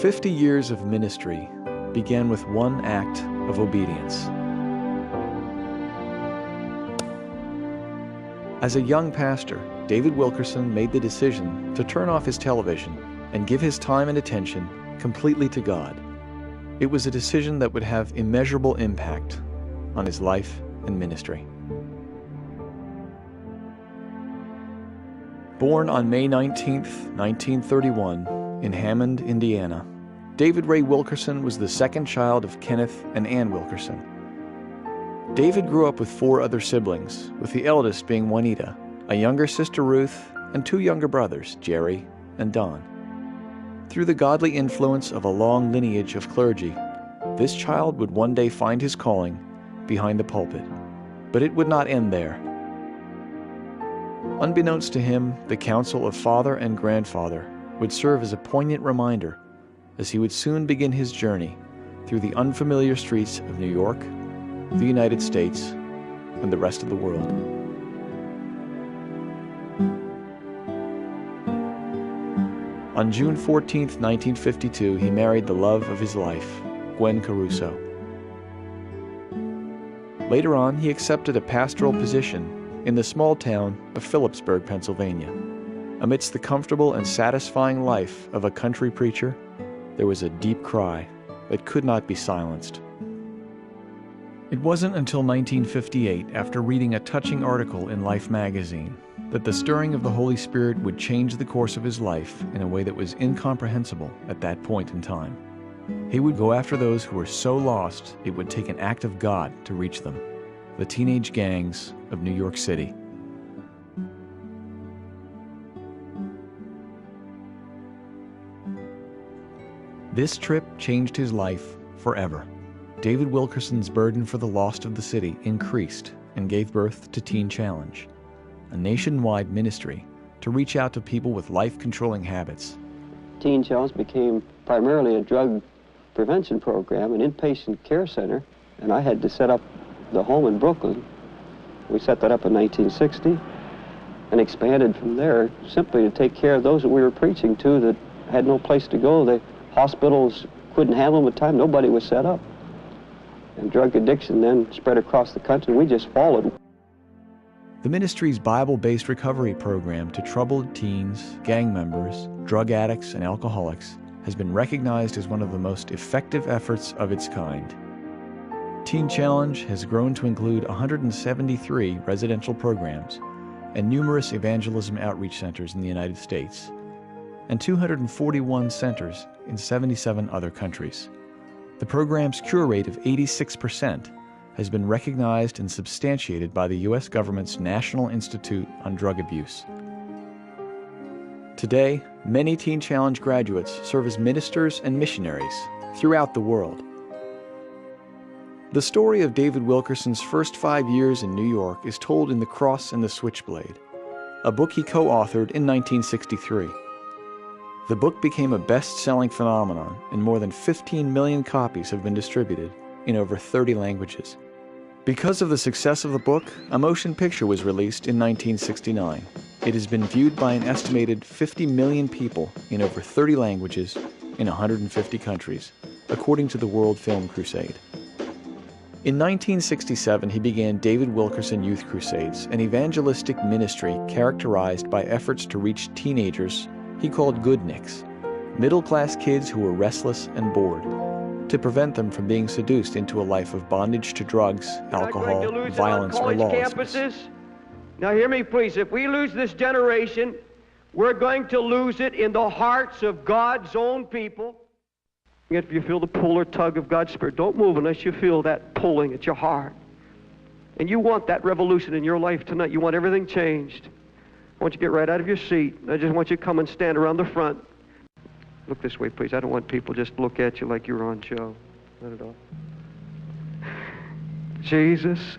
50 years of ministry began with one act of obedience. As a young pastor, David Wilkerson made the decision to turn off his television and give his time and attention completely to God. It was a decision that would have immeasurable impact on his life and ministry. Born on May 19, 1931, in Hammond, Indiana, David Ray Wilkerson was the second child of Kenneth and Ann Wilkerson. David grew up with 4 other siblings, with the eldest being Juanita, a younger sister Ruth, and 2 younger brothers, Jerry and Don. Through the godly influence of a long lineage of clergy, this child would one day find his calling behind the pulpit. But it would not end there. Unbeknownst to him, the counsel of father and grandfather would serve as a poignant reminder as he would soon begin his journey through the unfamiliar streets of New York, the United States, and the rest of the world. On June 14, 1952, he married the love of his life, Gwen Caruso. Later on, he accepted a pastoral position in the small town of Phillipsburg, Pennsylvania. Amidst the comfortable and satisfying life of a country preacher, there was a deep cry that could not be silenced. It wasn't until 1958, after reading a touching article in Life magazine, that the stirring of the Holy Spirit would change the course of his life in a way that was incomprehensible at that point in time. He would go after those who were so lost it would take an act of God to reach them, the teenage gangs of New York City. This trip changed his life forever. David Wilkerson's burden for the lost of the city increased and gave birth to Teen Challenge, a nationwide ministry to reach out to people with life-controlling habits. Teen Challenge became primarily a drug prevention program, an inpatient care center, and I had to set up the home in Brooklyn. We set that up in 1960 and expanded from there simply to take care of those that we were preaching to that had no place to go. The hospitals couldn't handle them at the time. Nobody was set up. And drug addiction then spread across the country. We just followed. The ministry's Bible-based recovery program to troubled teens, gang members, drug addicts, and alcoholics has been recognized as one of the most effective efforts of its kind. Teen Challenge has grown to include 173 residential programs and numerous evangelism outreach centers in the United States, and 241 centers in 77 other countries. The program's cure rate of 86% has been recognized and substantiated by the U.S. government's National Institute on Drug Abuse. Today, many Teen Challenge graduates serve as ministers and missionaries throughout the world. The story of David Wilkerson's first 5 years in New York is told in The Cross and the Switchblade, a book he co-authored in 1963. The book became a best-selling phenomenon, and more than 15 million copies have been distributed in over 30 languages. Because of the success of the book, a motion picture was released in 1969. It has been viewed by an estimated 50 million people in over 30 languages in 150 countries, according to the World Film Crusade. In 1967, he began David Wilkerson Youth Crusades, an evangelistic ministry characterized by efforts to reach teenagers he called goodniks, middle-class kids who were restless and bored, to prevent them from being seduced into a life of bondage to drugs, alcohol, violence, or lawlessness. Now hear me please, if we lose this generation, we're going to lose it in the hearts of God's own people. If you feel the pull or tug of God's Spirit, don't move unless you feel that pulling at your heart. And you want that revolution in your life tonight. You want everything changed. I want you to get right out of your seat. I just want you to come and stand around the front. Look this way, please. I don't want people just to look at you like you're on show. Not at all. Jesus,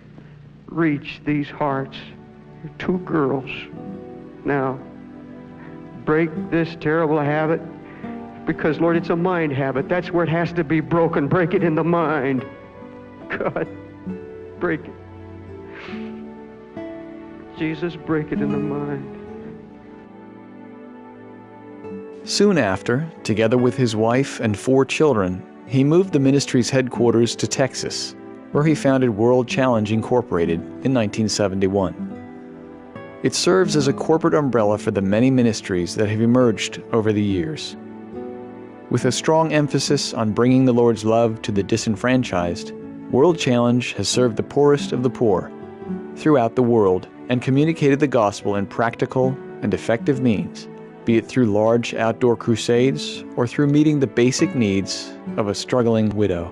reach these hearts. You're 2 girls. Now, break this terrible habit, because, Lord, it's a mind habit. That's where it has to be broken. Break it in the mind. God, break it. Jesus, break it in the mind. Soon after, together with his wife and 4 children, he moved the ministry's headquarters to Texas, where he founded World Challenge Incorporated in 1971. It serves as a corporate umbrella for the many ministries that have emerged over the years. With a strong emphasis on bringing the Lord's love to the disenfranchised, World Challenge has served the poorest of the poor throughout the world and communicated the gospel in practical and effective means, be it through large outdoor crusades or through meeting the basic needs of a struggling widow.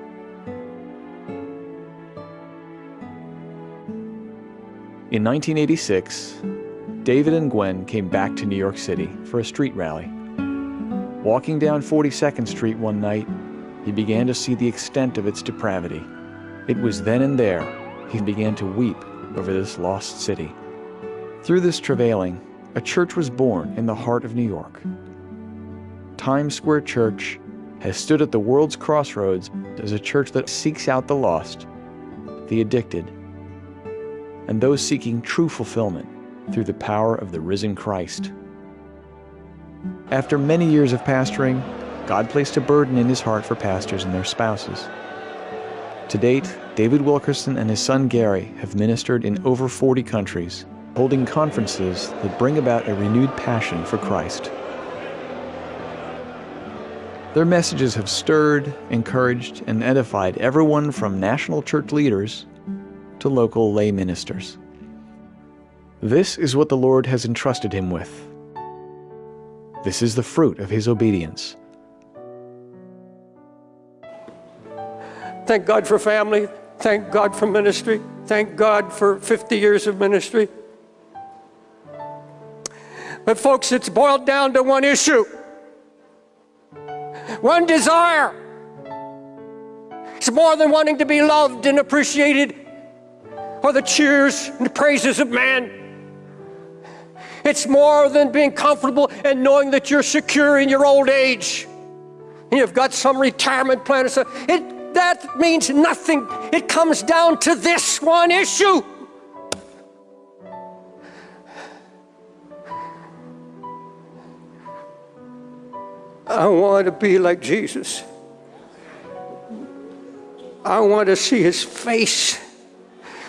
In 1986, David and Gwen came back to New York City for a street rally. Walking down 42nd Street one night, he began to see the extent of its depravity. It was then and there he began to weep over this lost city. Through this travailing, a church was born in the heart of New York. Times Square Church has stood at the world's crossroads as a church that seeks out the lost, the addicted, and those seeking true fulfillment through the power of the risen Christ. After many years of pastoring, God placed a burden in his heart for pastors and their spouses. To date, David Wilkerson and his son Gary have ministered in over 40 countries, holding conferences that bring about a renewed passion for Christ. Their messages have stirred, encouraged, and edified everyone from national church leaders to local lay ministers. This is what the Lord has entrusted him with. This is the fruit of his obedience. Thank God for family. Thank God for ministry. Thank God for 50 years of ministry. But folks, it's boiled down to one issue, one desire. It's more than wanting to be loved and appreciated or the cheers and the praises of man. It's more than being comfortable and knowing that you're secure in your old age and you've got some retirement plan or so. That means nothing. It comes down to this one issue. I want to be like Jesus. I want to see his face.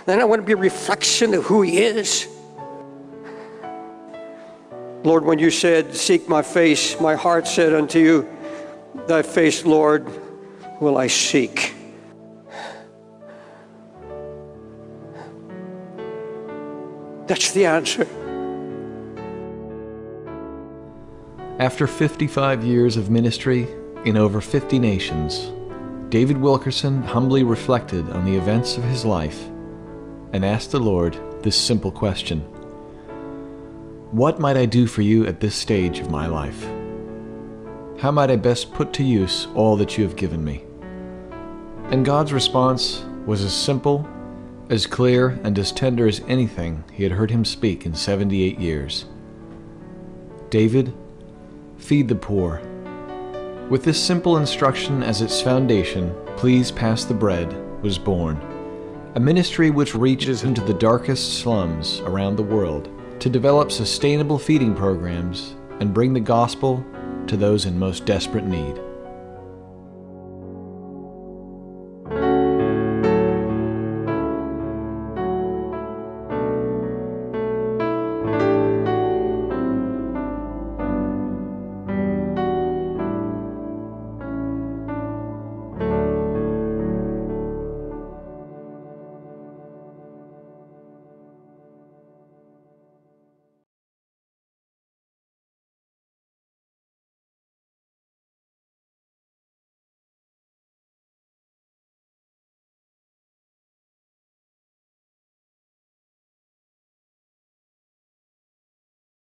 Then I want to be a reflection of who he is. Lord, when you said, seek my face, my heart said unto you, thy face, Lord, will I seek. That's the answer. After 55 years of ministry in over 50 nations, David Wilkerson humbly reflected on the events of his life and asked the Lord this simple question: what might I do for you at this stage of my life? How might I best put to use all that you have given me? And God's response was as simple, as clear, and as tender as anything he had heard him speak in 78 years. David, feed the poor. With this simple instruction as its foundation, Please Pass the Bread was born, a ministry which reaches into the darkest slums around the world to develop sustainable feeding programs and bring the gospel to those in most desperate need.